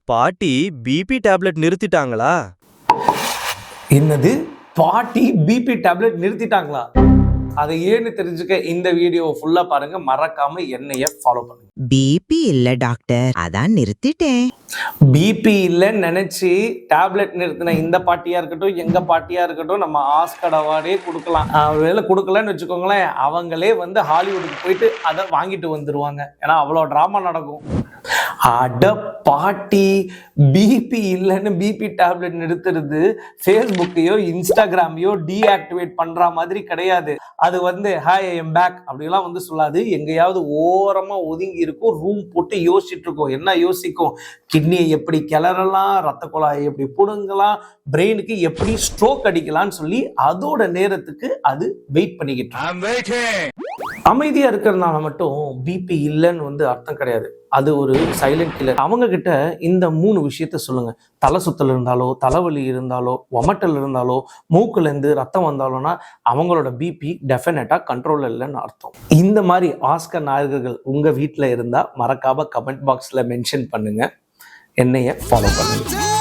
பாட்டி BP tablet நிறுத்திட்டாங்களா? என்னது, பாட்டி பிபி டேப்லெட் நிறுத்திட்டாங்களா? அதை ஏன்னு தெரிஞ்சுக்க இந்த வீடியோ ஃபுல்லா பாருங்க. மறக்காம என்னைய ஃபாலோ பண்ணுங்க. பிபி இல்ல டாக்டர், அதான் நிறுத்திட்டேன். பிபி இல்லைன்னு நினைச்சு டேப்லெட் நிறுத்தின இந்த பாட்டியா இருக்கட்டும், எங்க பாட்டியா இருக்கட்டும், நம்ம ஆஸ்கர் அவார்டே கொடுக்கலாம். வேலை கொடுக்கலன்னு வச்சுக்கோங்களேன், அவங்களே வந்து ஹாலிவுட்டுக்கு போயிட்டு அதை வாங்கிட்டு வந்துருவாங்க. ஏன்னா அவ்வளோ ட்ராமா நடக்கும். அட பாட்டி, பிபி இல்லைன்னு பிபி டேப்லெட் நிறுத்துறது ஃபேஸ்புக்கையோ இன்ஸ்டாகிராமையோ டீஆக்டிவேட் பண்ற மாதிரி கிடையாது. அது வந்து ஹாய் ஐ எம் பேக் அப்படிலாம் வந்து சொல்லாது. எங்கேயாவது ஓரமா ஒதுங்கி இருக்கும், ரூம் போட்டு யோசிச்சுட்டு இருக்கோம். என்ன யோசிக்கும்? கிட்னியை எப்படி கிளறலாம், ரத்த குழாயை எப்படி புடுங்கலாம், பிரெயினுக்கு எப்படி ஸ்ட்ரோக் அடிக்கலாம்னு சொல்லி அதோட நேரத்துக்கு அது வெயிட் பண்ணிக்கிட்டு அமைதியா இருக்கிறதுனால மட்டும் பிபி இல்லைன்னு வந்து அர்த்தம் கிடையாது. அது ஒரு சைலண்ட் கில்லர். அவங்க கிட்ட இந்த 3 விஷயத்த சொல்லுங்க. தலை சுத்தல் இருந்தாலோ, தலைவலி இருந்தாலோ, ஒமட்டல் இருந்தாலோ, மூக்குல இருந்து ரத்தம் வந்தாலோனா அவங்களோட பிபி டெஃபினட்டா கண்ட்ரோல் இல்லைன்னு அர்த்தம். இந்த மாதிரி ஆஸ்கர் நாயகர்கள் உங்க வீட்டில் இருந்தா மறக்காம கமெண்ட் பாக்ஸ்ல மென்ஷன் பண்ணுங்க. என்னைய ஃபாலோ பண்ணுங்க.